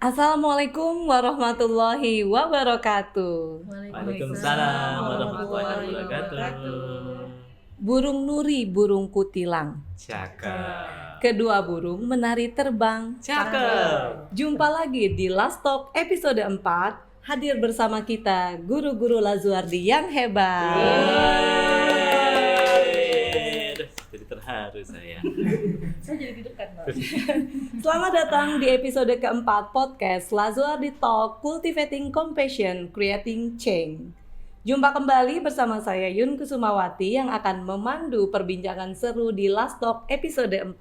Assalamualaikum warahmatullahi wabarakatuh. Waalaikumsalam warahmatullahi wabarakatuh. Burung nuri, burung kutilang. Cakep. Kedua burung menari terbang. Cakep. Jumpa lagi di Last Talk episode 4. Hadir bersama kita guru-guru Lazuardi yang hebat. Yeay. Jadi terharu saya. Saya jadi deg-degan, Mbak. Selamat datang di episode keempat podcast Lazuardi Talk Cultivating Compassion, Creating Change. Jumpa kembali bersama saya Yun Kusumawati yang akan memandu perbincangan seru di Last Talk episode 4.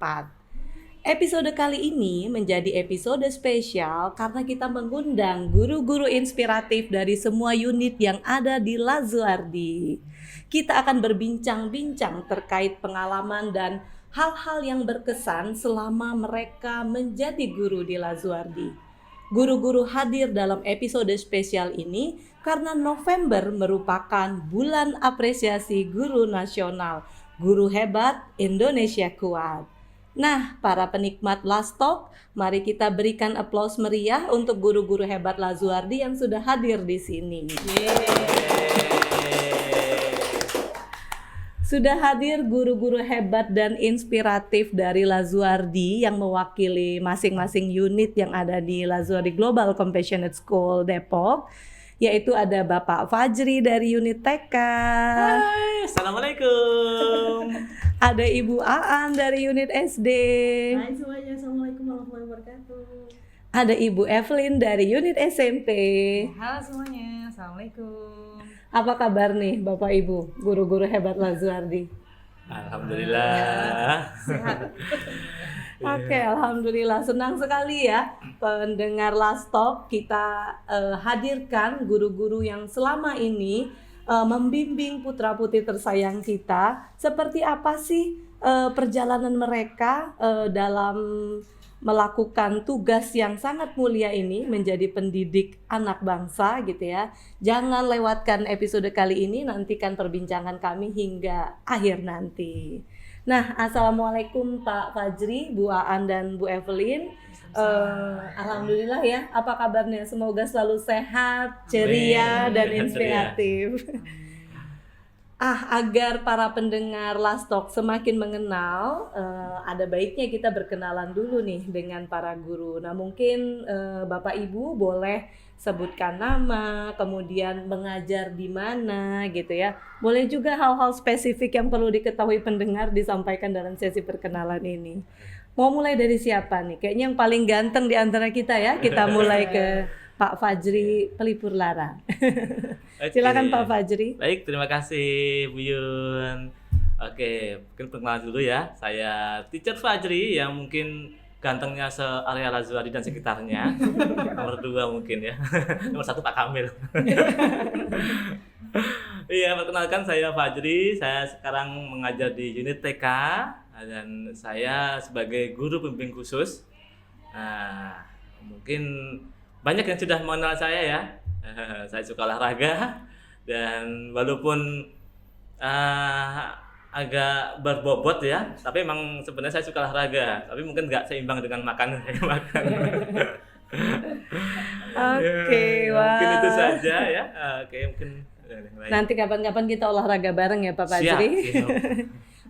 Episode kali ini menjadi episode spesial karena kita mengundang guru-guru inspiratif dari semua unit yang ada di Lazuardi. Kita akan berbincang-bincang terkait pengalaman dan hal-hal yang berkesan selama mereka menjadi guru di Lazuardi. Guru-guru hadir dalam episode spesial ini karena November merupakan bulan apresiasi guru nasional. Guru hebat, Indonesia kuat. Nah, para penikmat Last Talk, mari kita berikan aplaus meriah untuk guru-guru hebat Lazuardi yang sudah hadir di sini. Sudah hadir guru-guru hebat dan inspiratif dari Lazuardi yang mewakili masing-masing unit yang ada di Lazuardi Global Compassionate School Depok, yaitu ada Bapak Fajri dari unit TK. Hai, assalamualaikum. Ada Ibu Aan dari unit SD. Hai semuanya, Assalamualaikum warahmatullahi wabarakatuh. Ada Ibu Evelyn dari unit SMP. Halo semuanya, Assalamualaikum. Apa kabar nih Bapak Ibu, guru-guru hebat Lazuardi? Alhamdulillah. Sehat. Oke, alhamdulillah senang sekali ya pendengar Last Talk kita hadirkan guru-guru yang selama ini membimbing putra-putri tersayang kita. Seperti apa sih perjalanan mereka dalam melakukan tugas yang sangat mulia ini menjadi pendidik anak bangsa gitu ya. Jangan lewatkan episode kali ini, nantikan perbincangan kami hingga akhir nanti. Nah, assalamualaikum Pak Fajri, Bu Aan dan Bu Evelyn. Alhamdulillah ya, apa kabarnya? Semoga selalu sehat, ceria, Amin. dan inspiratif. Agar para pendengar Last Talk semakin mengenal, ada baiknya kita berkenalan dulu nih dengan para guru. Nah, mungkin Bapak Ibu boleh sebutkan nama, kemudian mengajar di mana gitu ya. Boleh juga hal-hal spesifik yang perlu diketahui pendengar disampaikan dalam sesi perkenalan ini. Mau mulai dari siapa nih? Kayaknya yang paling ganteng di antara kita ya. Kita mulai ke Pak Fajri Pelipur Lara. Silakan Pak Fajri. Baik, terima kasih Bu Yun. Oke, mungkin perkenalan dulu ya. Saya Teacher Fajri yang mungkin gantengnya se-area Lazuardi dan sekitarnya. Nomor 2 mungkin ya. Nomor 1 Pak Kamil. Iya, perkenalkan saya Fajri. Saya sekarang mengajar di unit TK dan saya sebagai guru pembimbing khusus. Nah, mungkin banyak yang sudah mengenal saya ya. Saya suka olahraga dan walaupun agak berbobot ya, tapi emang sebenarnya saya suka olahraga, tapi mungkin nggak seimbang dengan makan. Oke, wah. Mungkin itu saja ya. Oke, mungkin Nanti kapan-kapan kita olahraga bareng ya Pak Fajri. siap.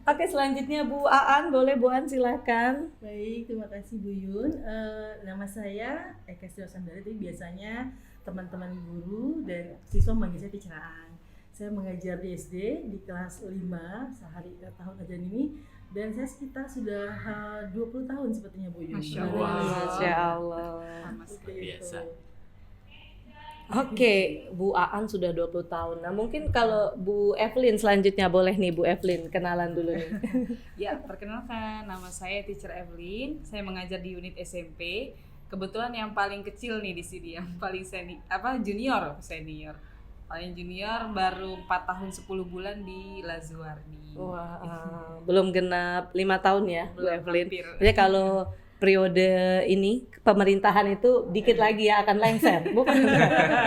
Oke, selanjutnya Bu Aan, boleh Bu Aan silakan. Baik, terima kasih Bu Yun. Nama saya Eka Sandari, tapi biasanya teman-teman guru dan siswa manggil saya Teacher Aan. Saya mengajar di SD di kelas 5 sehari tahun ajaran ini, dan saya sekitar sudah 20 tahun sepertinya Bu Yun. Masya Allah. Seperti Biasa. itu. Oke, Bu Aan sudah 20 tahun. Nah, mungkin kalau Bu Evelyn selanjutnya boleh nih Bu Evelyn kenalan dulu nih. Ya, perkenalkan, nama saya Teacher Evelyn. Saya mengajar di unit SMP. Kebetulan yang paling kecil nih di sini, yang paling junior. Paling junior baru 4 tahun 10 bulan di Lazuardi. Wah, belum genap 5 tahun ya Bu Belum, Evelyn. hampir. Jadi kalau periode ini pemerintahan itu dikit lagi ya akan lengser, bukan?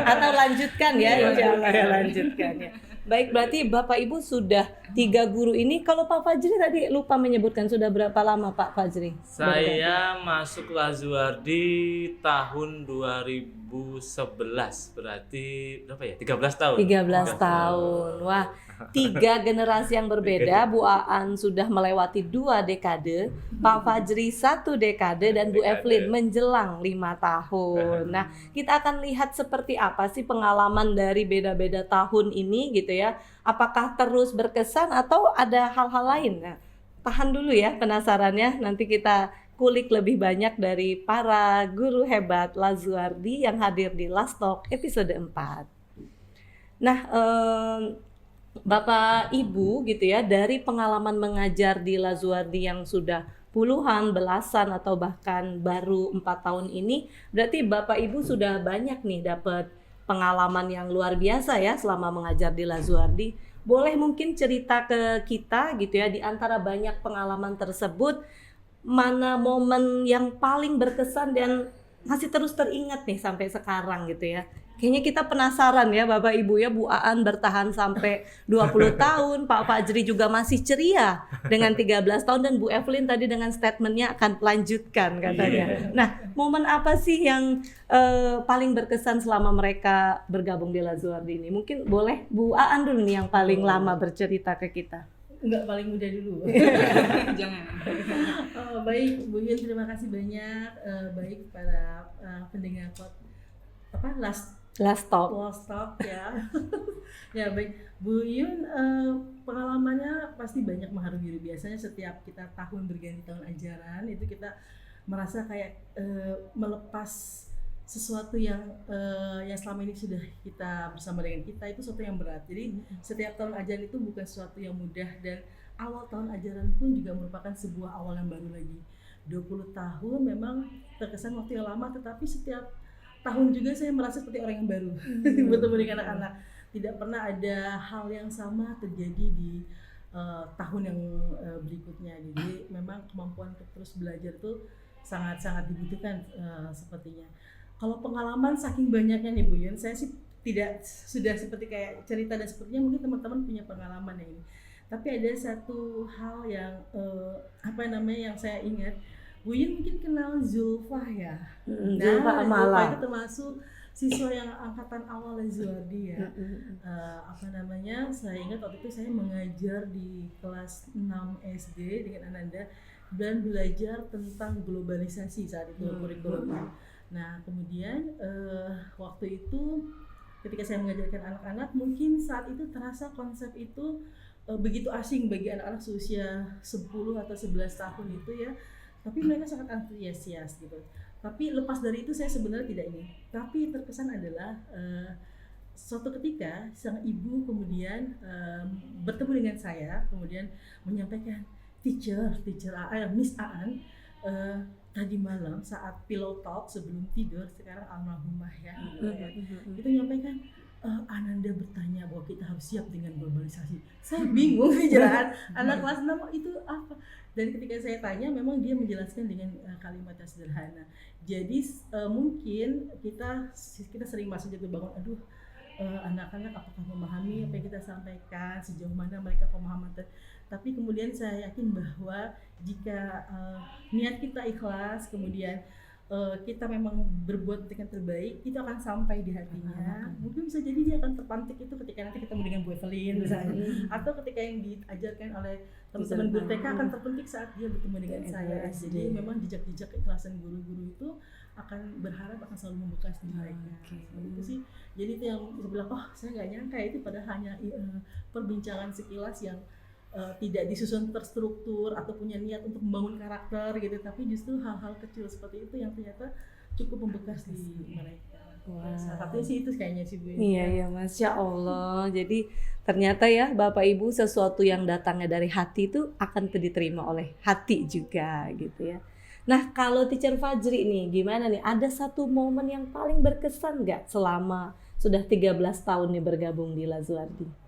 Atau lanjutkan ya, insya Allah ya lanjutkan ya. Baik, berarti Bapak Ibu sudah 3 guru ini. Kalau Pak Fajri tadi lupa menyebutkan sudah berapa lama Pak Fajri? Saya masuk Lazuardi tahun 2011, berarti berapa ya? 13 tahun. 13 tahun. Wah, 3 generasi yang berbeda. Bu Aan sudah melewati 2 dekade, Pak Fajri 1 dekade, dan Bu Evelyn menjelang 5 tahun. Nah, kita akan lihat seperti apa sih pengalaman dari beda-beda tahun ini gitu ya. Apakah terus berkesan atau ada hal-hal lain? Nah, tahan dulu ya penasarannya. Nanti kita kulik lebih banyak dari para guru hebat Lazuardi yang hadir di Last Talk episode 4. Nah, Bapak Ibu gitu ya, dari pengalaman mengajar di Lazuardi yang sudah puluhan, belasan atau bahkan baru 4 tahun ini, berarti Bapak Ibu sudah banyak nih dapat pengalaman yang luar biasa ya selama mengajar di Lazuardi. Boleh mungkin cerita ke kita gitu ya, di antara banyak pengalaman tersebut, mana momen yang paling berkesan dan masih terus teringat nih sampai sekarang gitu ya. Kayaknya kita penasaran ya Bapak Ibu ya, Bu Aan bertahan sampai 20 tahun, Pak Fajri juga masih ceria dengan 13 tahun, dan Bu Evelyn tadi dengan statementnya akan lanjutkan katanya. Nah, momen apa sih yang paling berkesan selama mereka bergabung di Lazuardi ini? Mungkin boleh Bu Aan dulu nih yang paling lama bercerita ke kita. Enggak, paling muda dulu. Jangan. Baik, Bu Yun, terima kasih banyak. Baik para pendengar Last Talk ya. Ya baik, Bu Yun, pengalamannya pasti banyak mengharu biru. Biasanya setiap kita tahun berganti tahun ajaran itu kita merasa kayak melepas sesuatu yang selama ini sudah kita bersama dengan kita, itu sesuatu yang berat. Jadi setiap tahun ajaran itu bukan sesuatu yang mudah, dan awal tahun ajaran pun juga merupakan sebuah awal yang baru lagi. 20 tahun memang terkesan waktu yang lama, tetapi setiap tahun juga saya merasa seperti orang yang baru bertemu dengan anak-anak. Tidak pernah ada hal yang sama terjadi di tahun yang berikutnya. Jadi memang kemampuan untuk terus belajar itu sangat-sangat dibutuhkan sepertinya. Kalau pengalaman saking banyaknya nih Bu Yun, saya sih tidak sudah seperti kayak cerita, dan sepertinya mungkin teman-teman punya pengalaman yang ini. Tapi ada satu hal yang yang saya ingat. Bu Yun mungkin kenal Zulfa ya. Zulfa Amala. Zulfa itu termasuk siswa yang angkatan awal Lazuardi ya. Saya ingat waktu itu saya mengajar di kelas 6 SD dengan Ananda dan belajar tentang globalisasi saat itu kurikulumnya. Nah, kemudian waktu itu ketika saya mengajarkan anak-anak, mungkin saat itu terasa konsep itu begitu asing bagi anak-anak seusia 10 atau 11 tahun itu ya. Tapi mereka sangat antusias gitu. Tapi lepas dari itu saya sebenarnya tidak ini. Tapi terkesan adalah suatu ketika sang ibu kemudian bertemu dengan saya, kemudian menyampaikan, teacher Miss Aan, tadi malam saat pillow talk sebelum tidur, sekarang almarhumah ya, itu menyampaikan, Ananda bertanya bahwa kita harus siap dengan globalisasi. Saya bingung bicara anak kelas 6 itu apa. Dan ketika saya tanya, memang dia menjelaskan dengan kalimat yang sederhana. Jadi mungkin kita sering masuk jatuh bangun, anak-anak apakah memahami apa yang kita sampaikan, sejauh mana mereka pemahaman. Tapi kemudian saya yakin bahwa jika niat kita ikhlas, kemudian kita memang berbuat dengan terbaik, itu akan sampai di hatinya. Mungkin bisa jadi dia akan terpantik itu ketika nanti ketemu dengan Bu Evelyn misalnya, atau ketika yang diajarkan oleh teman-teman guru TK akan terpenting saat dia bertemu dengan saya. Jadi memang jejak-jejak keikhlasan guru-guru itu akan berharap akan selalu membekas di mereka. Itu sih. Jadi itu yang saya bilang, saya nggak nyangka itu padahal hanya perbincangan sekilas yang tidak disusun terstruktur atau punya niat untuk membangun karakter gitu, tapi justru hal-hal kecil seperti itu yang ternyata cukup membekas di mereka. Salah satunya sih itu kayaknya sih Bu. Iya, Masya Allah. Jadi ternyata ya Bapak Ibu, sesuatu yang datangnya dari hati itu akan diterima oleh hati juga gitu ya. Nah, kalau Teacher Fajri nih gimana nih? Ada satu momen yang paling berkesan nggak selama sudah 13 tahun nih bergabung di Lazuardi?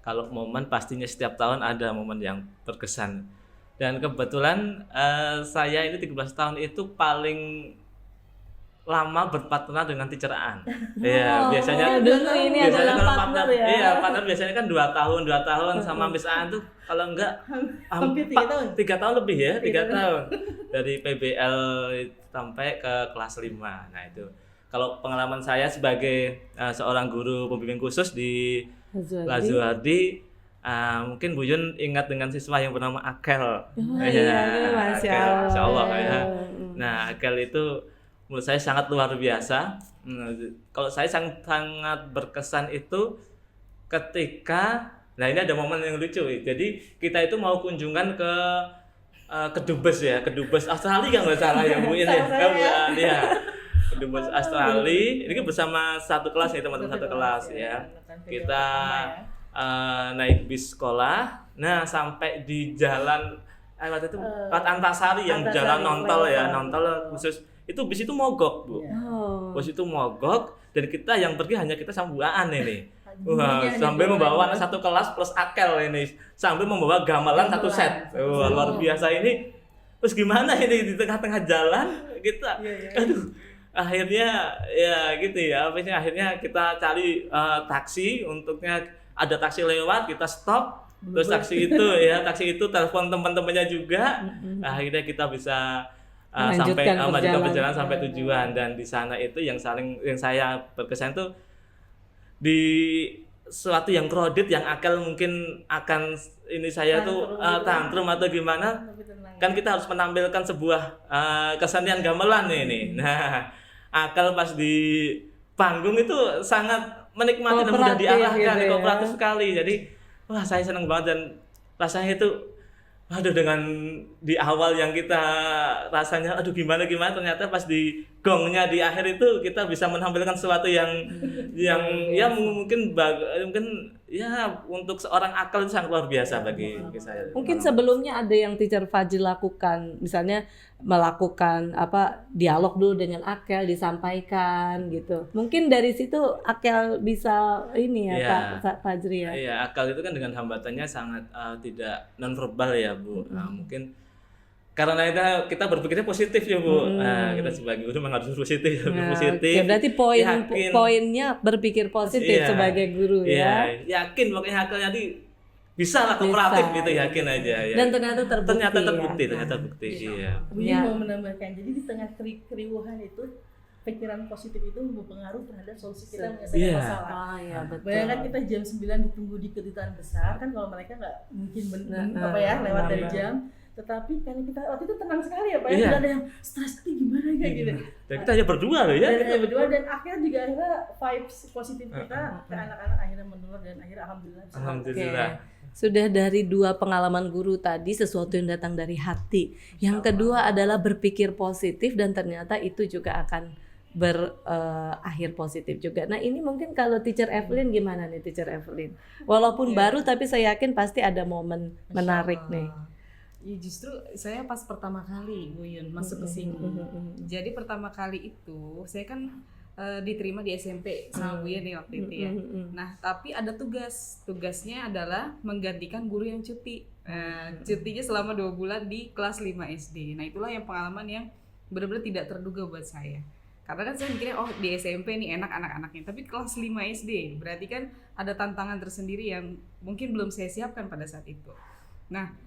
Kalau momen pastinya setiap tahun ada momen yang terkesan. Dan kebetulan saya ini 13 tahun itu paling lama berpartner dengan teacher Aan. Iya, biasanya dulu ini biasanya adalah kalau partner ya. Iya, partner biasanya kan 2 tahun sama Miss Aan tuh kalau enggak Hampir 3 tahun. 3 tahun lebih ya, 3 tahun. Dari PBL sampai ke kelas 5. Nah, itu. Kalau pengalaman saya sebagai seorang guru pembimbing khusus di Lazuardi, mungkin Bu Yun ingat dengan siswa yang bernama Akel. Iya, Masya Akel, Allah. Masya Allah ya. Nah, Akel itu menurut saya sangat luar biasa. Kalau saya sangat berkesan itu ketika, nah ini ada momen yang lucu. Jadi kita itu mau kunjungan ke Dubes ya, ke Dubes Australia nggak salah ya Bu ini. Iya. Ke Dubes Australia. Ini bersama satu kelas nih teman-teman satu kelas ya. Kita naik bis sekolah. Nah sampai di jalan waktu itu Antasari yang jalan nontol ya, nontol khusus. Itu bis itu mogok Bu. Bus itu mogok dan kita yang pergi hanya kita sama Bu Aan ini. Wah, sampai membawa anak satu kelas plus Akel ini, sambil membawa gamelan satu set. Wah, luar biasa ini. Terus gimana ini di tengah-tengah jalan kita, aduh, akhirnya ya gitu ya. Akhirnya kita cari taksi, untuknya ada taksi lewat, kita stop. Terus taksi itu telepon teman-temannya juga. Akhirnya kita bisa sampai melanjutkan perjalanan sampai tujuan. Dan di sana itu yang saya berkesan tuh di suatu yang crowded, yang Akel mungkin akan ini saya tuh tantrum atau gimana, kan kita harus menampilkan sebuah kesenian gamelan ini. Nah, Akel pas di panggung itu sangat menikmati dan mudah diarahkan, gitu kooperatif sekali. Jadi wah, saya senang banget dan rasanya itu dengan di awal yang kita rasanya gimana ternyata pas di gongnya di akhir itu kita bisa menampilkan sesuatu yang ya mungkin ya untuk seorang Akel itu sangat luar biasa bagi saya. Mungkin sebelumnya ada yang teacher Fajri lakukan, misalnya melakukan dialog dulu dengan Akel, disampaikan gitu. Mungkin dari situ Akel bisa ini ya, Pak Fajri ya. Iya, Akel itu kan dengan hambatannya sangat tidak nonverbal ya Bu. Nah, mungkin karena kita berpikirnya positif ya Bu. Nah, kita sebagai guru memang harus positif. Oke, berarti poinnya berpikir positif sebagai guru ya. Yakin pokoknya Akel nanti bisa lah kooperatif gitu, yakin aja ya. Dan ternyata terbukti. Ternyata bukti. Iya. Ini mau menambahkan, jadi di tengah keriuhan itu pikiran positif itu berpengaruh terhadap solusi kita menyelesaikan masalah. Betul. Bayangkan kita jam 9 ditunggu di kedutaan besar, kan kalau mereka nggak mungkin lewat dari jam. Tetapi karena kita waktu itu tenang sekali ya Pak, tidak ada yang stres itu gimana kayak gitu. Dan kita hanya berdua loh ya. Dan akhirnya juga vibes positif kita ke anak-anak akhirnya menular dan akhirnya alhamdulillah. Sudah dari 2 pengalaman guru tadi, sesuatu yang datang dari hati. Yang kedua adalah berpikir positif dan ternyata itu juga akan berakhir positif juga. Nah ini mungkin kalau Teacher Evelyn gimana nih Teacher Evelyn? Walaupun baru tapi saya yakin pasti ada momen menarik nih. Ya justru saya pas pertama kali Bu Yun masuk ke sini. Jadi pertama kali itu saya kan diterima di SMP sama Bu Yun nih waktu itu ya. Nah tapi ada tugasnya adalah menggantikan guru yang cuti. Cutinya selama 2 bulan di kelas 5 SD. Nah itulah yang pengalaman yang benar-benar tidak terduga buat saya. Karena kan saya mikirnya di SMP nih enak anak-anaknya, tapi kelas 5 SD berarti kan ada tantangan tersendiri yang mungkin belum saya siapkan pada saat itu. Nah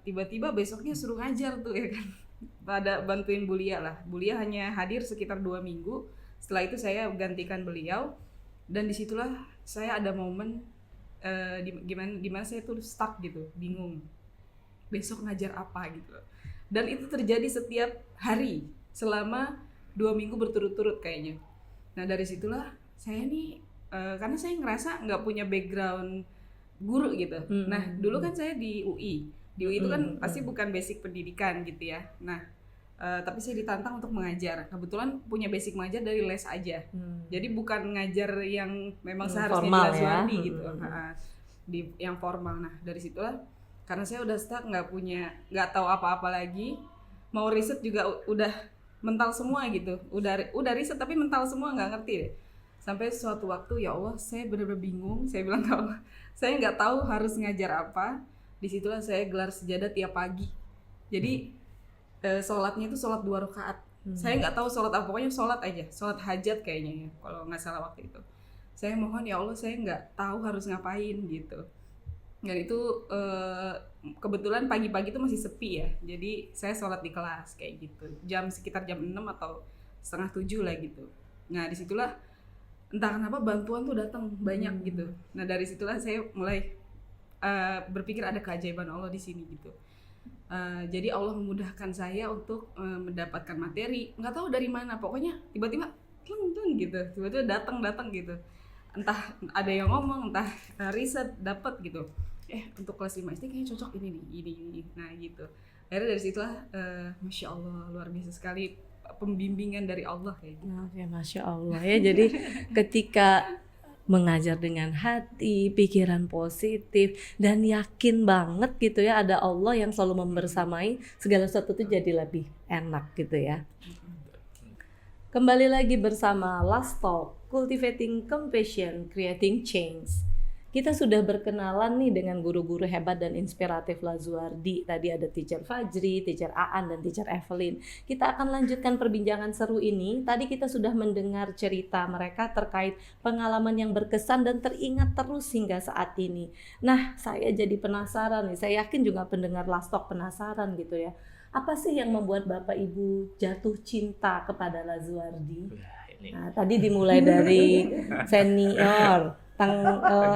tiba-tiba besoknya suruh ngajar tuh ya kan, pada bantuin Bu Lia lah. Bu Lia hanya hadir sekitar 2 minggu. Setelah itu saya gantikan beliau dan disitulah saya ada momen dimana saya tuh stuck gitu, bingung besok ngajar apa gitu. Dan itu terjadi setiap hari selama 2 minggu berturut-turut kayaknya. Nah dari situlah saya nih karena saya ngerasa nggak punya background guru gitu. Nah dulu kan saya di UI itu kan pasti bukan basic pendidikan gitu ya. Nah tapi saya ditantang untuk mengajar. Kebetulan punya basic mengajar dari les aja. Jadi bukan ngajar yang memang seharusnya di Lazuardi gitu. Di yang formal. Nah dari situlah karena saya udah stuck, nggak tahu apa-apa lagi. Mau riset juga udah mental semua gitu. Udah riset tapi mental semua nggak ngerti deh. Sampai suatu waktu ya Allah saya benar-benar bingung. Saya bilang ke Allah, saya nggak tahu harus ngajar apa. Disitulah saya gelar sejadah tiap pagi. Jadi sholatnya itu sholat 2 rakaat. Saya nggak tahu sholat apa, pokoknya sholat aja, sholat hajat kayaknya ya, kalau nggak salah waktu itu. Saya mohon ya Allah, saya nggak tahu harus ngapain gitu. Dan itu kebetulan pagi-pagi itu masih sepi ya, jadi saya sholat di kelas kayak gitu. Sekitar jam 6 atau setengah 7 lah gitu. Nah disitulah entah kenapa bantuan tuh datang banyak gitu. Nah dari situlah saya mulai berpikir ada keajaiban Allah di sini gitu. Jadi Allah memudahkan saya untuk mendapatkan materi, nggak tahu dari mana, pokoknya tiba-tiba tleng gitu, tiba-tiba datang gitu. Entah ada yang ngomong, entah riset dapat gitu. Untuk kelas 5 SD kayaknya cocok ini. Nah gitu. Akhirnya dari situlah Masya Allah, luar biasa sekali pembimbingan dari Allah kayak gitu. Ya, Masya Allah ya. Jadi ketika mengajar dengan hati, pikiran positif, dan yakin banget gitu ya ada Allah yang selalu membersamai, segala sesuatu itu jadi lebih enak gitu ya. Kembali lagi bersama Last Talk, Cultivating Compassion, Creating Change. Kita sudah berkenalan nih dengan guru-guru hebat dan inspiratif Lazuardi. Tadi ada Teacher Fajri, Teacher Aan, dan Teacher Evelyn. Kita akan lanjutkan perbincangan seru ini. Tadi kita sudah mendengar cerita mereka terkait pengalaman yang berkesan dan teringat terus hingga saat ini. Nah, saya jadi penasaran nih. Saya yakin juga pendengar Last Talk penasaran gitu ya. Apa sih yang membuat Bapak Ibu jatuh cinta kepada Lazuardi? Nah, tadi dimulai dari senior.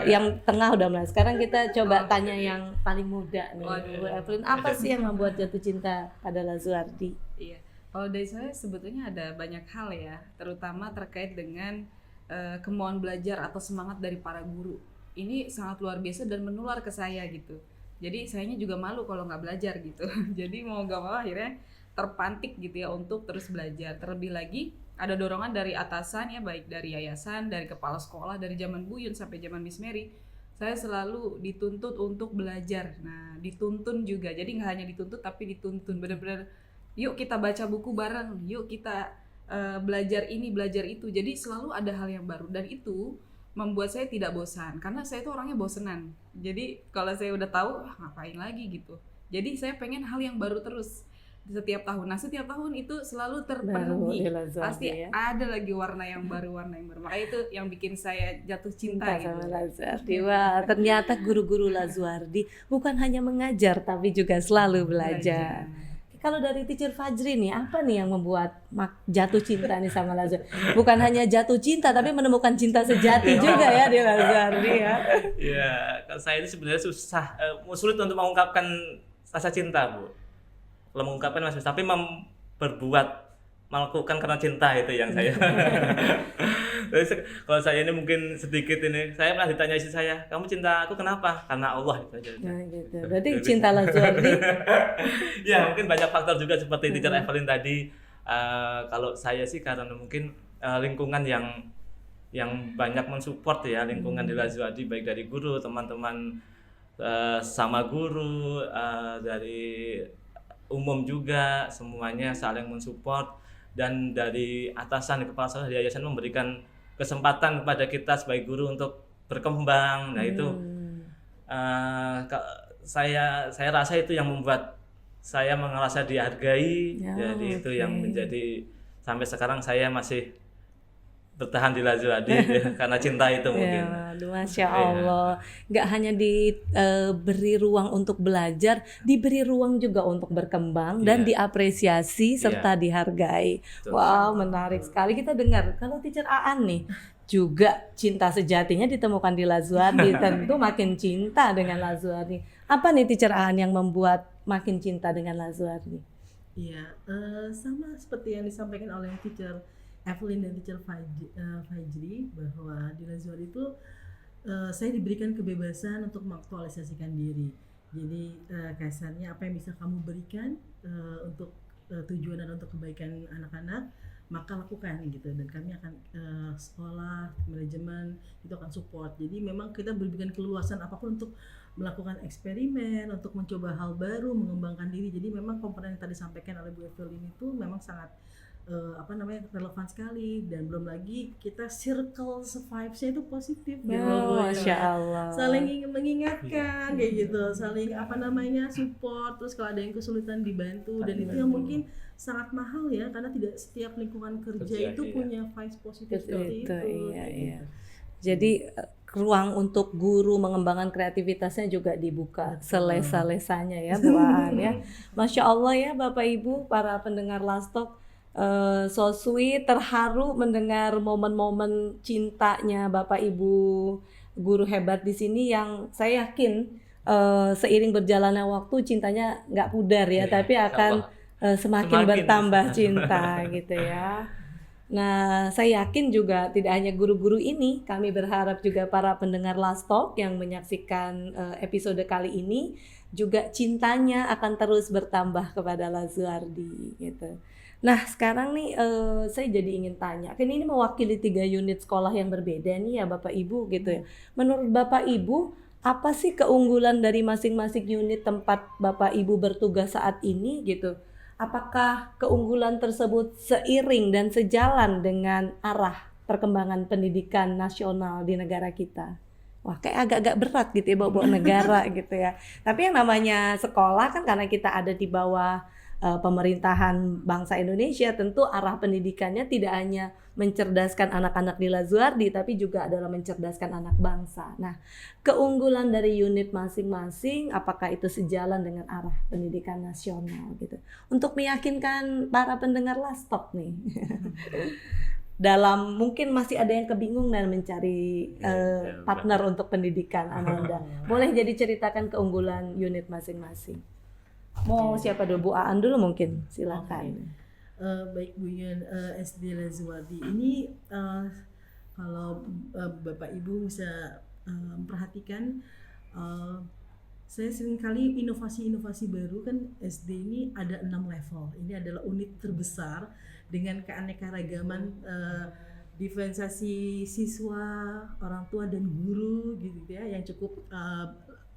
Yang tengah udah mulai. Sekarang kita coba tanya yang paling muda nih, Bu Evelyn. Apa sih yang membuat jatuh cinta pada Lazuardi? Iya, kalau dari saya sebetulnya ada banyak hal ya, terutama terkait dengan kemauan belajar atau semangat dari para guru. Ini sangat luar biasa dan menular ke saya gitu. Jadi sayanya juga malu kalau nggak belajar gitu. Jadi mau gak mau akhirnya terpantik gitu ya untuk terus belajar. Terlebih lagi ada dorongan dari atasan ya, baik dari yayasan, dari kepala sekolah, dari zaman Buyun sampai zaman Miss Mary. Saya selalu dituntut untuk belajar. Nah, dituntun juga. Jadi nggak hanya dituntut tapi dituntun. Benar-benar yuk kita baca buku bareng, yuk kita belajar ini, belajar itu. Jadi selalu ada hal yang baru dan itu membuat saya tidak bosan karena saya itu orangnya bosenan. Jadi kalau saya udah tahu ngapain lagi gitu. Jadi saya pengen hal yang baru terus. Setiap tahun. Nah, setiap tahun itu selalu terpenuhi. Pasti ya? Ada lagi warna yang baru. Makanya itu yang bikin saya jatuh cinta gitu. Sama Lazuardi. Wah, ternyata guru-guru Lazuardi bukan hanya mengajar tapi juga selalu belajar. Kalau dari Teacher Fajri nih, apa nih yang membuat jatuh cinta nih sama Lazuardi? Bukan hanya jatuh cinta tapi menemukan cinta sejati juga ya di Lazuardi ya. Iya, kalau saya ini sebenarnya sulit untuk mengungkapkan rasa cinta, Bu. Kalau mengungkapkan masih, tapi melakukan karena cinta itu yang saya. Kalau saya ini mungkin sedikit ini, saya pernah ditanya istri saya, kamu cinta aku kenapa? Karena Allah itu aja. Nah, gitu. Berarti cinta Lazuardi. Ya mungkin banyak faktor juga seperti Teacher Evelyn tadi. Kalau saya sih karena mungkin lingkungan yang banyak mensupport ya, lingkungan di Lazuardi, baik dari guru, teman-teman sama guru, dari umum juga, semuanya saling mensupport, dan dari atasan, kepala sekolah di yayasan memberikan kesempatan kepada kita sebagai guru untuk berkembang. Nah itu saya rasa itu yang membuat saya merasa dihargai. Jadi itu yang menjadi sampai sekarang saya masih bertahan di Lazuardi karena cinta itu mungkin. Masya Allah, nggak hanya diberi ruang untuk belajar, diberi ruang juga untuk berkembang dan diapresiasi serta dihargai. Wow, menarik sekali kita dengar. Kalau Teacher Aan nih juga cinta sejatinya ditemukan di Lazuardi, tentu makin cinta dengan Lazuardi. Apa nih Teacher Aan yang membuat makin cinta dengan Lazuardi? Iya, sama seperti yang disampaikan oleh Teacher Evelyn dan Teacher Fajri, bahwa di Lazuardi itu saya diberikan kebebasan untuk mengaktualisasikan diri. Jadi kasarnya apa yang bisa kamu berikan untuk tujuan dan untuk kebaikan anak-anak, maka lakukan gitu. Dan kami akan sekolah, manajemen itu akan support. Jadi memang kita berikan keluasan apapun untuk melakukan eksperimen, untuk mencoba hal baru, mengembangkan diri. Jadi memang komponen yang tadi disampaikan oleh Bu Evelyn itu memang sangat relevan sekali, dan belum lagi kita circle vibes-nya itu positif gitu. Masya Allah. Saling mengingatkan kayak gitu, saling support, terus kalau ada yang kesulitan dibantu, dan itu yang mungkin sangat mahal ya, karena tidak setiap lingkungan kerja itu punya vibes positif seperti itu. Iya. Jadi ruang untuk guru mengembangkan kreativitasnya juga dibuka selesa-lesanya ya Bu Aan ya. Masya Allah ya Bapak Ibu para pendengar Last Talk, so sweet, terharu mendengar momen-momen cintanya Bapak Ibu guru hebat di sini yang saya yakin seiring berjalannya waktu cintanya nggak pudar ya, tapi akan semakin bertambah cinta gitu ya. Nah, saya yakin juga tidak hanya guru-guru ini, kami berharap juga para pendengar Last Talk yang menyaksikan episode kali ini juga cintanya akan terus bertambah kepada Lazuardi gitu. Nah, sekarang nih saya jadi ingin tanya, kan ini mewakili 3 unit sekolah yang berbeda nih ya Bapak Ibu gitu ya. Menurut Bapak Ibu, apa sih keunggulan dari masing-masing unit tempat Bapak Ibu bertugas saat ini gitu? Apakah keunggulan tersebut seiring dan sejalan dengan arah perkembangan pendidikan nasional di negara kita? Wah, kayak agak-agak berat gitu ya bawa negara gitu ya. Tapi yang namanya sekolah kan karena kita ada di bawah pemerintahan bangsa Indonesia, tentu arah pendidikannya tidak hanya mencerdaskan anak-anak di Lazuardi, tapi juga adalah mencerdaskan anak bangsa. Nah, keunggulan dari unit masing-masing, apakah itu sejalan dengan arah pendidikan nasional gitu? Untuk meyakinkan para pendengar Last Talk nih, dalam mungkin masih ada yang kebingungan dan mencari partner untuk pendidikan Ananda. Boleh jadi ceritakan keunggulan unit masing-masing. Mau siapa dulu? Bu Aan dulu mungkin, silakan. Baik Bu Yun, SD Lazuardi ini kalau Bapak Ibu bisa perhatikan, saya seringkali inovasi-inovasi baru kan. SD ini ada 6 level. Ini adalah unit terbesar dengan keanekaragaman diferensiasi siswa, orang tua dan guru gitu ya, yang cukup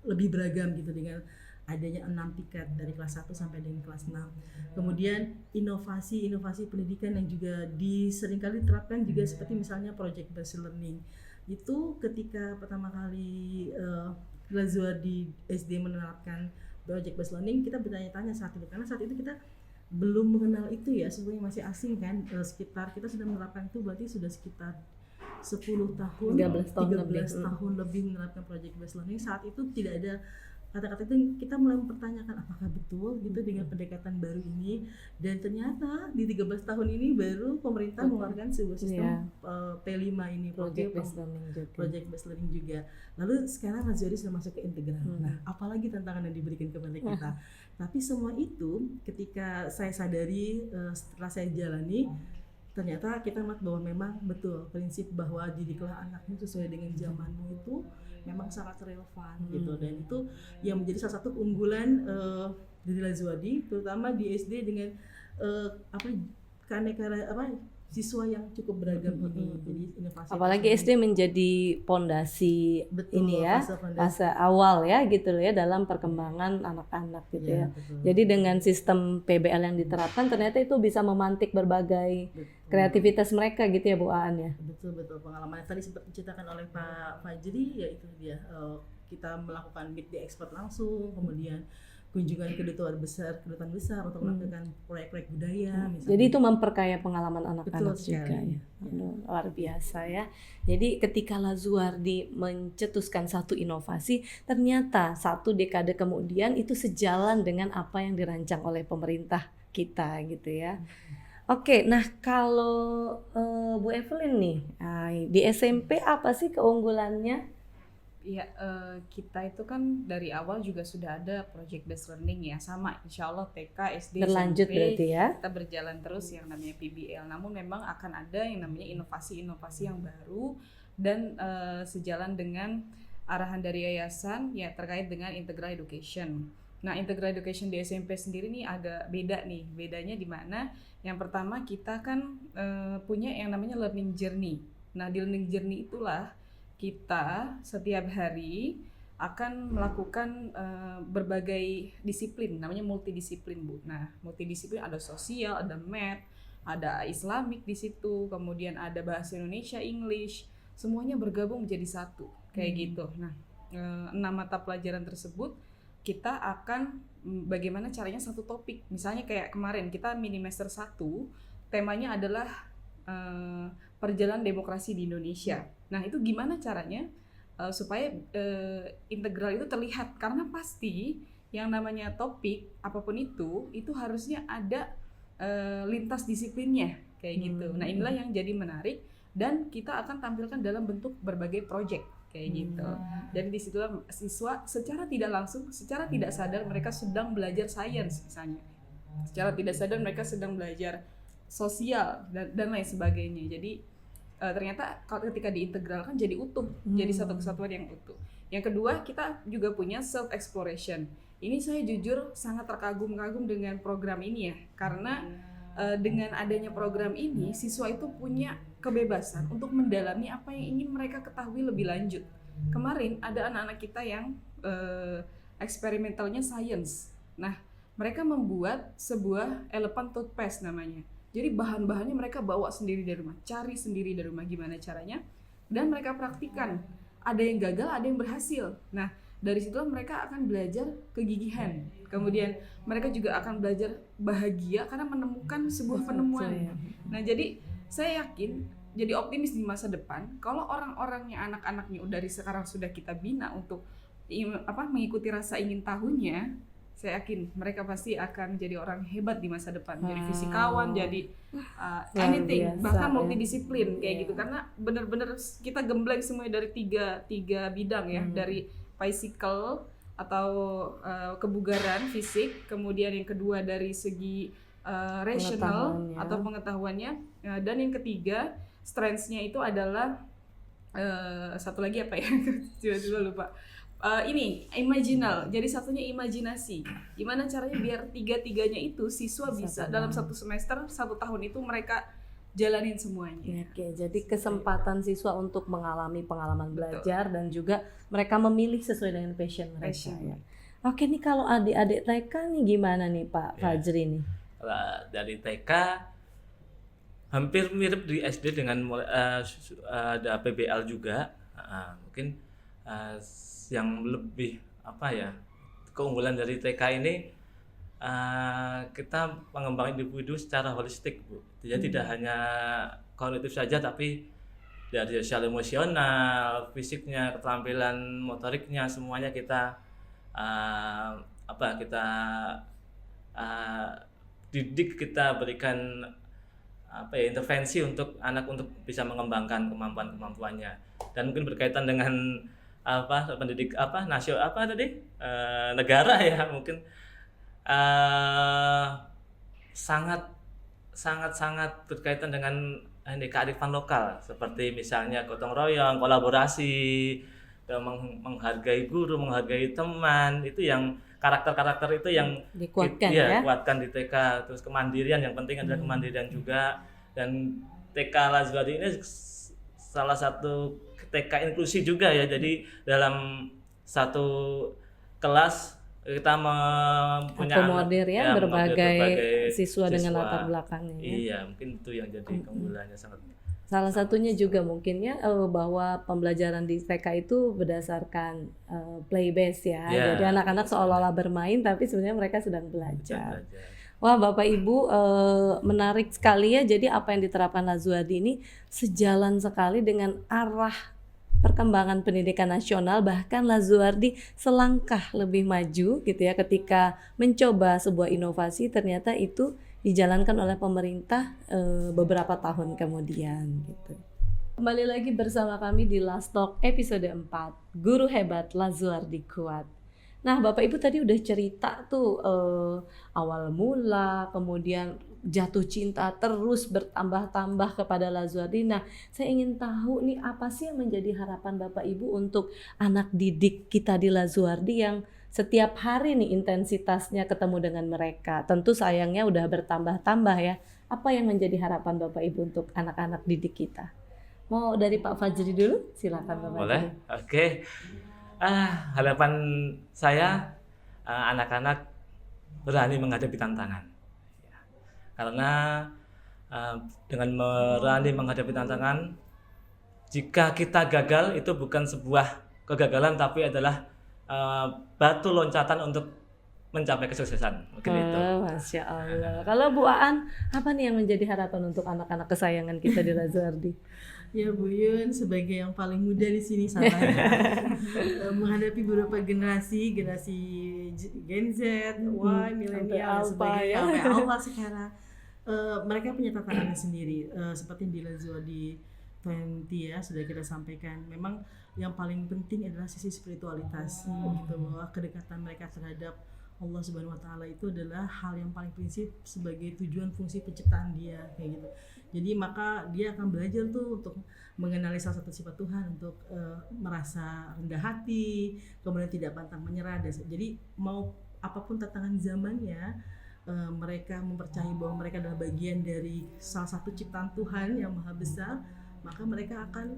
lebih beragam gitu, dengan adanya 6 tingkat dari kelas 1 sampai dengan kelas 6. Kemudian inovasi pendidikan yang juga seringkali diterapkan juga seperti misalnya project based learning. Itu ketika pertama kali Lazuardi SD menerapkan project based learning, kita bertanya-tanya saat itu, karena saat itu kita belum mengenal itu ya, sebenarnya masih asing kan. Sekitar kita sudah menerapkan itu berarti sudah sekitar 10 tahun, 13 tahun lebih menerapkan project based learning. Saat itu tidak ada kata-kata itu, kita mulai mempertanyakan apakah betul gitu dengan pendekatan baru ini, dan ternyata di 13 tahun ini baru pemerintah mengeluarkan sebuah sistem P5 ini, project based learning juga. Lalu sekarang Lazuardi sudah masuk ke integral. Nah, apalagi tantangan yang diberikan kepada kita. Tapi semua itu ketika saya sadari, setelah saya jalani, ternyata kita melihat bahwa memang betul prinsip bahwa didiklah anakmu sesuai dengan zamanmu itu memang sangat relevan gitu, dan itu yang menjadi salah satu keunggulan dari Lazuardi, terutama di SD dengan siswa yang cukup beragam ini. Jadi inovasi. Apalagi SD menjadi pondasi ini ya, fase awal ya gitu loh ya dalam perkembangan anak-anak gitu ya. Betul. Jadi dengan sistem PBL yang diterapkan ternyata itu bisa memantik berbagai kreativitas mereka gitu ya Bu Aan ya. Betul, pengalaman yang tadi sempat diceritakan oleh Pak Fajri, ya itu dia, kita melakukan meet the expert langsung, kemudian kunjungan kedutaan besar untuk melakukan proyek-proyek budaya misalnya. Jadi itu memperkaya pengalaman anak-anak juga ya. Luar biasa ya. Jadi ketika Lazuardi mencetuskan satu inovasi, ternyata 1 dekade kemudian itu sejalan dengan apa yang dirancang oleh pemerintah kita gitu ya. Oke, nah kalau Bu Evelyn nih, di SMP apa sih keunggulannya? Ya, kita itu kan dari awal juga sudah ada project based learning ya, sama insya Allah TK, SD, Berlanjut SMP, berarti ya? kita berjalan terus yang namanya PBL. Namun memang akan ada yang namanya inovasi-inovasi yang baru dan sejalan dengan arahan dari yayasan ya terkait dengan integral education. Nah, integral education di SMP sendiri nih agak beda nih. Bedanya di mana? Yang pertama kita kan punya yang namanya learning journey. Nah, di learning journey itulah kita setiap hari akan melakukan berbagai disiplin, namanya multidisiplin Bu. Nah, multidisiplin ada sosial, ada math, ada Islamic di situ, kemudian ada bahasa Indonesia, English, semuanya bergabung menjadi satu kayak gitu. Nah, 6 mata pelajaran tersebut kita akan bagaimana caranya satu topik. Misalnya kayak kemarin kita mini master 1, temanya adalah perjalanan demokrasi di Indonesia. Nah, itu gimana caranya supaya integral itu terlihat, karena pasti yang namanya topik apapun itu harusnya ada lintas disiplinnya kayak gitu. Nah, inilah yang jadi menarik dan kita akan tampilkan dalam bentuk berbagai project kayak gitu. Jadi disitulah siswa secara tidak langsung, secara tidak sadar mereka sedang belajar sains misalnya. Secara tidak sadar mereka sedang belajar sosial dan lain sebagainya. Jadi ternyata ketika diintegralkan jadi utuh, jadi satu kesatuan yang utuh. Yang kedua, kita juga punya self exploration. Ini saya jujur sangat terkagum-kagum dengan program ini ya, karena dengan adanya program ini siswa itu punya kebebasan untuk mendalami apa yang ingin mereka ketahui lebih lanjut. Kemarin ada anak-anak kita yang eksperimentalnya science. Nah, mereka membuat sebuah elephant toothpaste namanya. Jadi bahan-bahannya mereka bawa sendiri dari rumah, cari sendiri dari rumah gimana caranya, dan mereka praktikkan. Ada yang gagal, ada yang berhasil. Nah, dari situlah mereka akan belajar kegigihan. Kemudian mereka juga akan belajar bahagia karena menemukan sebuah penemuan. Nah, jadi saya yakin, jadi optimis di masa depan, kalau orang-orangnya, anak-anaknya dari sekarang sudah kita bina untuk mengikuti rasa ingin tahunya, saya yakin mereka pasti akan jadi orang hebat di masa depan, jadi fisikawan, jadi anything, bahkan multidisiplin kayak gitu, karena benar-benar kita gembleng semuanya dari tiga bidang ya, dari physical atau kebugaran fisik, kemudian yang kedua dari segi rational atau pengetahuannya, dan yang ketiga strengths-nya itu adalah satu lagi apa ya, tiba-tiba lupa. Ini imaginal, jadi satunya imajinasi. Gimana caranya biar tiga-tiganya itu siswa bisa dalam satu semester, 1 tahun itu mereka jalanin semuanya. Oke, jadi kesempatan siswa untuk mengalami pengalaman belajar dan juga mereka memilih sesuai dengan passion mereka. Ya. Oke, nih kalau adik-adik TK nih gimana nih Pak Fajri nih? Kalau dari TK hampir mirip di SD dengan ada PBL juga. Mungkin yang lebih keunggulan dari TK ini kita mengembangkan individu secara holistik, Bu. Jadi tidak hanya kognitif saja, tapi dari sosial emosional, fisiknya, keterampilan motoriknya, semuanya kita didik, kita berikan intervensi untuk anak untuk bisa mengembangkan kemampuannya. Dan mungkin berkaitan dengan negara ya, mungkin sangat berkaitan dengan kearifan lokal, seperti misalnya gotong royong, kolaborasi, menghargai guru, menghargai teman, itu yang karakter-karakter itu yang dikuatkan kuatkan di TK. Terus kemandirian, yang penting adalah kemandirian juga. Dan TK Lazuardi ini salah satu TK inklusi juga ya, jadi dalam satu kelas kita mempunyai akomodir berbagai siswa dengan latar belakangnya. Iya, mungkin itu yang jadi keunggulannya sangat. Salah satunya juga mungkin ya bahwa pembelajaran di TK itu berdasarkan play based ya. Jadi anak-anak seolah-olah bermain tapi sebenarnya mereka sedang belajar. Wah, Bapak Ibu, menarik sekali ya. Jadi apa yang diterapkan Lazuardi ini sejalan sekali dengan arah perkembangan pendidikan nasional, bahkan Lazuardi selangkah lebih maju gitu ya ketika mencoba sebuah inovasi, ternyata itu dijalankan oleh pemerintah beberapa tahun kemudian gitu. Kembali lagi bersama kami di Last Talk episode 4, Guru Hebat Lazuardi Kuat. Nah, Bapak Ibu tadi udah cerita tuh awal mula, kemudian jatuh cinta terus bertambah-tambah kepada Lazuardi. Nah, saya ingin tahu nih apa sih yang menjadi harapan Bapak Ibu untuk anak didik kita di Lazuardi yang setiap hari nih intensitasnya ketemu dengan mereka. Tentu sayangnya udah bertambah-tambah ya. Apa yang menjadi harapan Bapak Ibu untuk anak-anak didik kita? Mau dari Pak Fajri dulu? Silakan Bapak. Boleh? Oke. Harapan saya anak-anak berani menghadapi tantangan, karena dengan berani menghadapi tantangan. Jika kita gagal itu bukan sebuah kegagalan tapi adalah batu loncatan untuk mencapai kesuksesan. Mungkin itu. Masya Allah. Kalau Bu Aan, apa nih yang menjadi harapan untuk anak-anak kesayangan kita di Lazuardi? Ya Bu Yun, sebagai yang paling muda di sini salah menghadapi beberapa generasi Gen Z, Y, milenial, dan sebagainya, sampai Alpha sekarang. Mereka punya tantangannya sendiri, seperti di Lazuardi 20 ya sudah kita sampaikan. Memang yang paling penting adalah sisi spiritualitas, gitu, bahwa kedekatan mereka terhadap Allah Subhanahu wa taala itu adalah hal yang paling prinsip sebagai tujuan fungsi penciptaan dia, kayak gitu. Jadi maka dia akan belajar tuh untuk mengenali salah satu sifat Tuhan, untuk merasa rendah hati, kemudian tidak pantang menyerah. Jadi mau apapun tantangan zamannya, mereka mempercayai bahwa mereka adalah bagian dari salah satu ciptaan Tuhan yang maha besar, maka mereka akan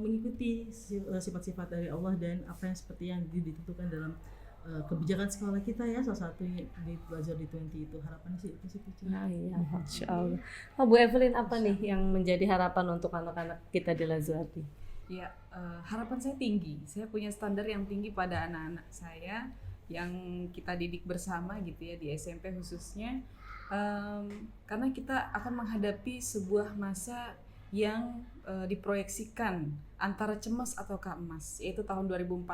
mengikuti sifat-sifat dari Allah dan apa yang seperti yang ditentukan dalam kebijakan sekolah kita ya, salah satunya di Lazuardi 20 itu. Harapannya sih itu sih. Nah, iya, Masya Allah. Bu Evelyn, apa nih yang menjadi harapan untuk anak-anak kita di Lazuardi? Ya, harapan saya tinggi. Saya punya standar yang tinggi pada anak-anak saya yang kita didik bersama gitu ya, di SMP khususnya. Karena kita akan menghadapi sebuah masa yang diproyeksikan antara cemas atau emas, yaitu tahun 2045.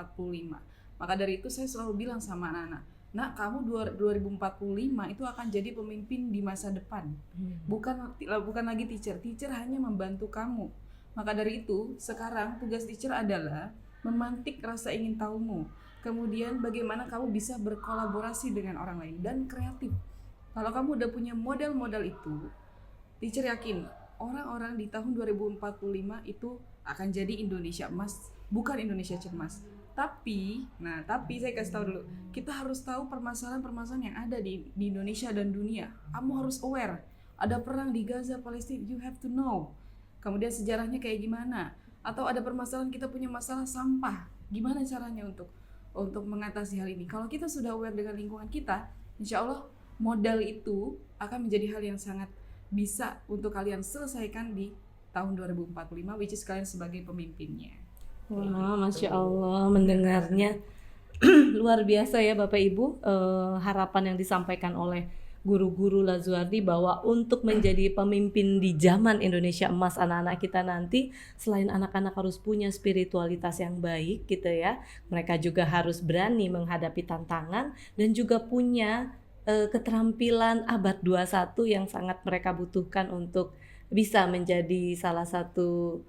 Maka dari itu saya selalu bilang sama anak-anak, nak, kamu 2045 itu akan jadi pemimpin di masa depan. Bukan lagi teacher hanya membantu kamu. Maka dari itu sekarang tugas teacher adalah memantik rasa ingin tahumu. Kemudian bagaimana kamu bisa berkolaborasi dengan orang lain dan kreatif. Kalau kamu udah punya model-model itu, teacher yakin orang-orang di tahun 2045 itu akan jadi Indonesia emas, bukan Indonesia cemas. Tapi saya kasih tahu dulu, kita harus tahu permasalahan-permasalahan yang ada di Indonesia dan dunia. Kamu harus aware. Ada perang di Gaza, Palestina, you have to know. Kemudian sejarahnya kayak gimana? Atau ada permasalahan, kita punya masalah sampah. Gimana caranya untuk mengatasi hal ini? Kalau kita sudah aware dengan lingkungan kita, insya Allah modal itu akan menjadi hal yang sangat bisa untuk kalian selesaikan di tahun 2045, which is kalian sebagai pemimpinnya. Wah, Masya Allah, mendengarnya luar biasa ya Bapak Ibu. Harapan yang disampaikan oleh guru-guru Lazuardi bahwa untuk menjadi pemimpin di zaman Indonesia emas anak-anak kita nanti, selain anak-anak harus punya spiritualitas yang baik gitu ya, mereka juga harus berani menghadapi tantangan dan juga punya keterampilan abad 21 yang sangat mereka butuhkan untuk bisa menjadi salah satu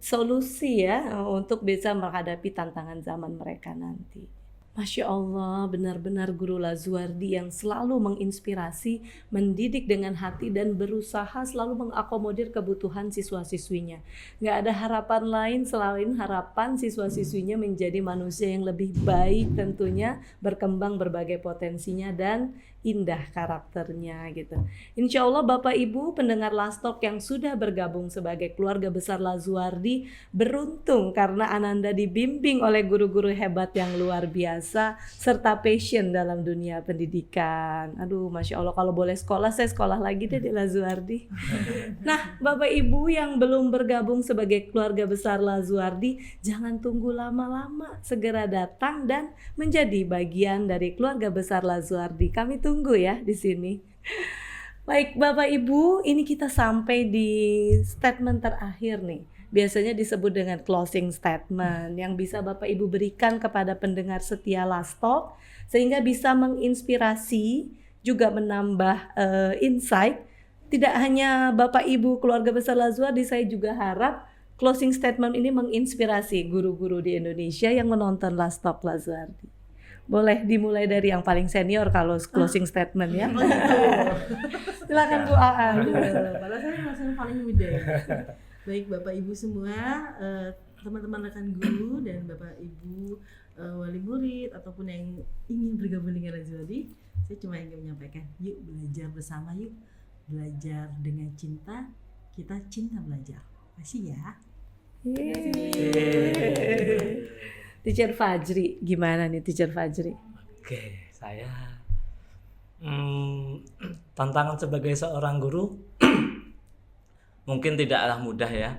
solusi ya untuk bisa menghadapi tantangan zaman mereka nanti. Masya Allah, benar-benar guru Lazuardi yang selalu menginspirasi, mendidik dengan hati dan berusaha selalu mengakomodir kebutuhan siswa-siswinya. Gak ada harapan lain selain harapan siswa-siswinya menjadi manusia yang lebih baik tentunya, berkembang berbagai potensinya dan indah karakternya gitu. Insya Allah Bapak Ibu pendengar Last Talk yang sudah bergabung sebagai keluarga besar Lazuardi beruntung karena Ananda dibimbing oleh guru-guru hebat yang luar biasa serta passion dalam dunia pendidikan. Aduh, Masya Allah, kalau boleh sekolah saya sekolah lagi deh di Lazuardi. Nah Bapak Ibu yang belum bergabung sebagai keluarga besar Lazuardi, jangan tunggu lama-lama, segera datang dan menjadi bagian dari keluarga besar Lazuardi. Kami tunggu ya di sini. Baik Bapak Ibu, ini kita sampai di statement terakhir nih. Biasanya disebut dengan closing statement yang bisa Bapak Ibu berikan kepada pendengar setia Last Talk sehingga bisa menginspirasi, juga menambah insight. Tidak hanya Bapak Ibu keluarga besar Lazuardi, saya juga harap closing statement ini menginspirasi guru-guru di Indonesia yang menonton Last Talk Lazuardi. Boleh dimulai dari yang paling senior kalau closing statement ya. Silakan Bu Aan. Padahal saya masih paling muda. Baik Bapak Ibu semua, teman-teman rekan guru dan Bapak Ibu wali murid ataupun yang ingin bergabung dengan Lazuardi, saya cuma ingin menyampaikan, yuk belajar bersama, yuk belajar dengan cinta, kita cinta belajar. Makasih ya. Teacher Fajri, gimana nih Teacher Fajri? Oke, saya tantangan sebagai seorang guru mungkin tidaklah mudah ya.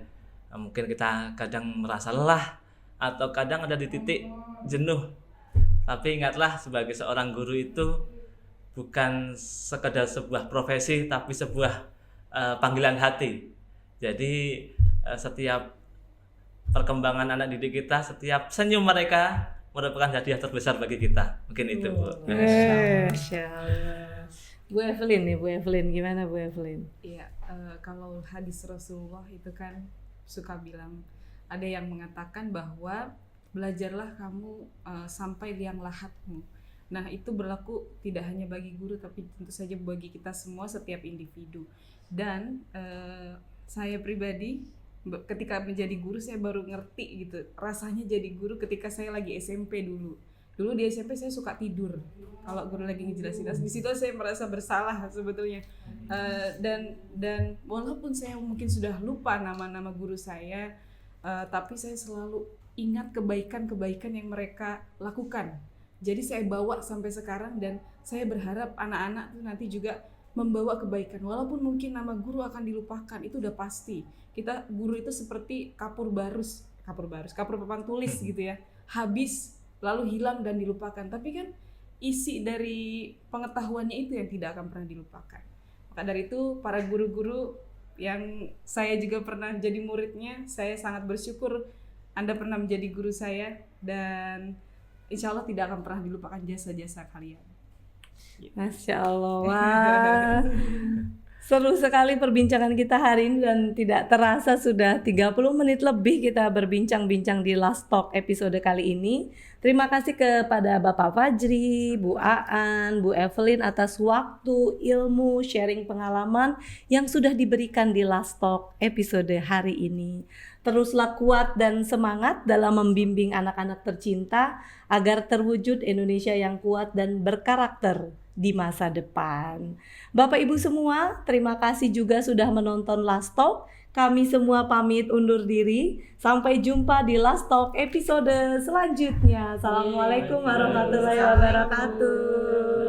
Mungkin kita kadang merasa lelah atau kadang ada di titik jenuh. Tapi ingatlah, sebagai seorang guru itu bukan sekedar sebuah profesi, tapi sebuah panggilan hati. Jadi setiap perkembangan anak didik kita, setiap senyum mereka merupakan hadiah terbesar bagi kita. Mungkin itu, Bu. Masya Allah. Bu Evelyn nih, Bu Evelyn, gimana Bu Evelyn? Iya, kalau hadis Rasulullah itu kan suka bilang, ada yang mengatakan bahwa belajarlah kamu sampai liang lahatmu. Nah, itu berlaku tidak hanya bagi guru, tapi tentu saja bagi kita semua, setiap individu. Dan saya pribadi ketika menjadi guru, saya baru ngerti gitu rasanya jadi guru ketika saya lagi SMP dulu. Dulu di SMP saya suka tidur kalau guru lagi ngejelasin. Di situ saya merasa bersalah sebetulnya. Dan walaupun saya mungkin sudah lupa nama-nama guru saya, tapi saya selalu ingat kebaikan-kebaikan yang mereka lakukan. Jadi saya bawa sampai sekarang, dan saya berharap anak-anak tuh nanti juga membawa kebaikan. Walaupun mungkin nama guru akan dilupakan, itu udah pasti. Kita guru itu seperti kapur papan tulis gitu ya. Habis lalu hilang dan dilupakan. Tapi kan isi dari pengetahuannya itu yang tidak akan pernah dilupakan. Maka dari itu, para guru-guru yang saya juga pernah jadi muridnya, saya sangat bersyukur Anda pernah menjadi guru saya, dan insya Allah tidak akan pernah dilupakan jasa-jasa kalian. Masya Allah, wah. Seru sekali perbincangan kita hari ini, dan tidak terasa sudah 30 menit lebih kita berbincang-bincang di Last Talk episode kali ini. Terima kasih kepada Bapak Fajri, Bu Aan, Bu Evelyn atas waktu, ilmu, sharing pengalaman yang sudah diberikan di Last Talk episode hari ini. Teruslah kuat dan semangat dalam membimbing anak-anak tercinta agar terwujud Indonesia yang kuat dan berkarakter di masa depan. Bapak Ibu semua, terima kasih juga sudah menonton Last Talk. Kami semua pamit undur diri. Sampai jumpa di Last Talk episode selanjutnya. Assalamualaikum warahmatullahi wabarakatuh.